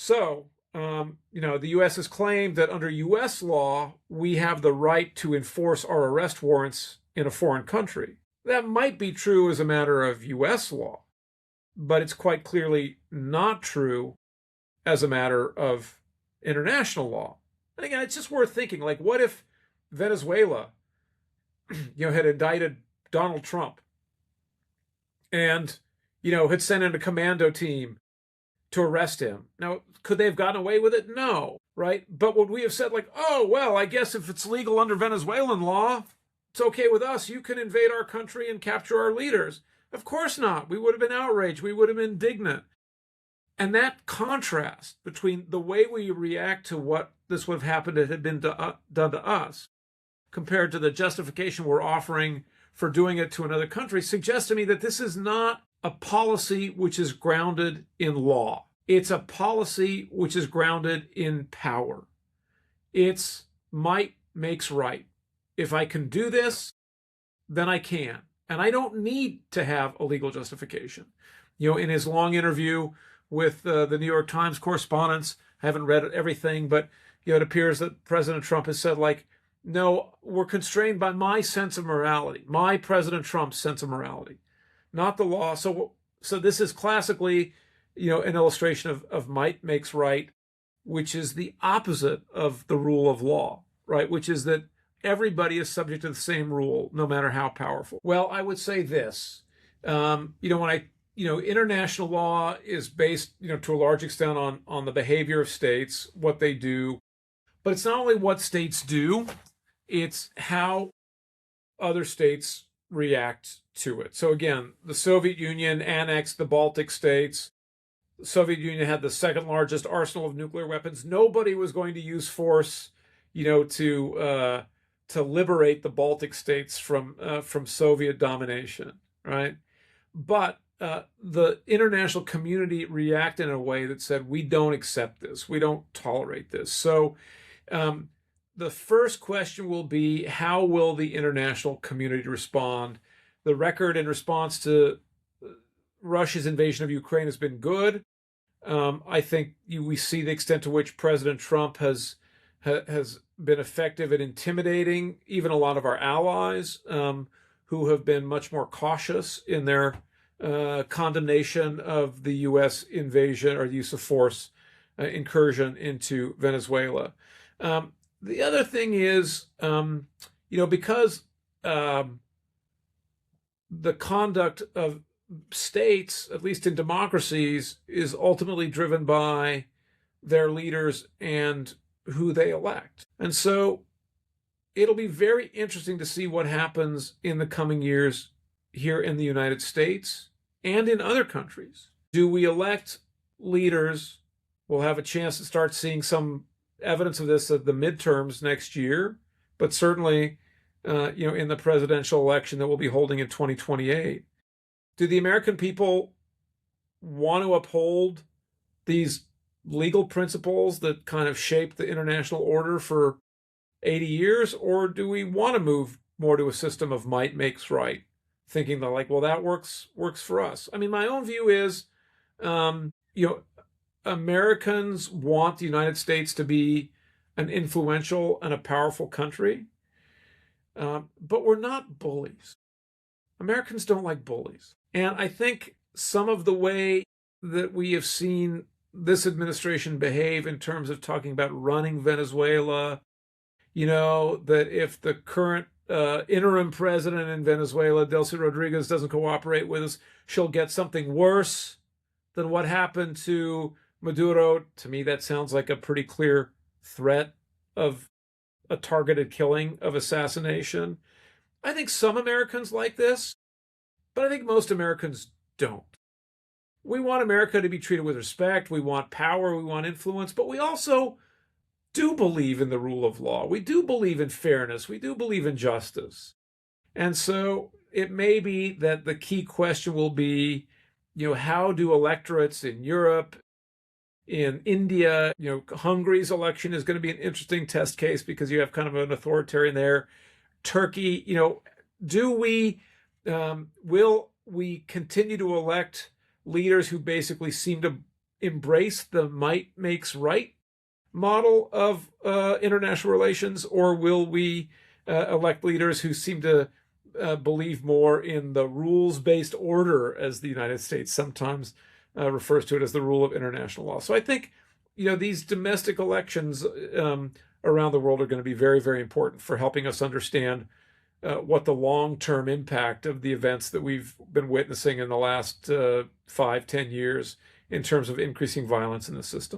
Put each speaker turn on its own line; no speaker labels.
So, the U.S. has claimed that under U.S. law, we have the right to enforce our arrest warrants in a foreign country. That might be true as a matter of U.S. law, but it's quite clearly not true as a matter of international law. And again, it's just worth thinking, like, what if Venezuela, had indicted Donald Trump and, had sent in a commando team to arrest him? Now, could they have gotten away with it? No, right? But would we have said, like, oh, well, I guess if it's legal under Venezuelan law, it's okay with us. You can invade our country and capture our leaders. Of course not. We would have been outraged. We would have been indignant. And that contrast between the way we react to what this would have happened if it had been done to us compared to the justification we're offering for doing it to another country suggests to me that this is not a policy which is grounded in law. It's a policy which is grounded in power. It's might makes right. If I can do this, then I can. And I don't need to have a legal justification. In his long interview with the New York Times correspondents, I haven't read everything, but it appears that President Trump has said, like, no, we're constrained by my sense of morality, my President Trump's sense of morality, not the law. So this is classically, an illustration of might makes right, which is the opposite of the rule of law, right? Which is that everybody is subject to the same rule, no matter how powerful. Well, I would say this, international law is based, to a large extent on the behavior of states, what they do, but it's not only what states do, it's how other states react to it. So again, the Soviet Union annexed the Baltic states. The Soviet Union had the second largest arsenal of nuclear weapons. Nobody was going to use force, to liberate the Baltic states from Soviet domination, right? But the international community reacted in a way that said, we don't accept this. We don't tolerate this. So the first question will be, how will the international community respond? The record in response to Russia's invasion of Ukraine has been good. I think we see the extent to which President Trump has been effective at intimidating even a lot of our allies, who have been much more cautious in their condemnation of the U.S. invasion or use of force incursion into Venezuela. The other thing is, because the conduct of states, at least in democracies, is ultimately driven by their leaders and who they elect. And so it'll be very interesting to see what happens in the coming years here in the United States and in other countries. Do we elect leaders? We'll have a chance to start seeing some evidence of this at the midterms next year, but certainly, in the presidential election that we'll be holding in 2028. Do the American people want to uphold these legal principles that kind of shaped the international order for 80 years, or do we want to move more to a system of might makes right, thinking that, like, well, that works for us? I mean, my own view is, Americans want the United States to be an influential and a powerful country, but we're not bullies. Americans don't like bullies. And I think some of the way that we have seen this administration behave in terms of talking about running Venezuela, that if the current interim president in Venezuela, Delcy Rodriguez, doesn't cooperate with us, she'll get something worse than what happened to Maduro. To me, that sounds like a pretty clear threat of a targeted killing, of assassination. I think some Americans like this, but I think most Americans don't. We want America to be treated with respect. We want power. We want influence. But we also do believe in the rule of law. We do believe in fairness. We do believe in justice. And so it may be that the key question will be, how do electorates in Europe, in India, Hungary's election is going to be an interesting test case because you have kind of an authoritarian there. Turkey, will we continue to elect leaders who basically seem to embrace the might makes right model of international relations, or will we elect leaders who seem to believe more in the rules-based order, as the United States sometimes refers to it, as the rule of international law? So I think, these domestic elections around the world are going to be very, very important for helping us understand what the long-term impact of the events that we've been witnessing in the last 5-10 years in terms of increasing violence in the system.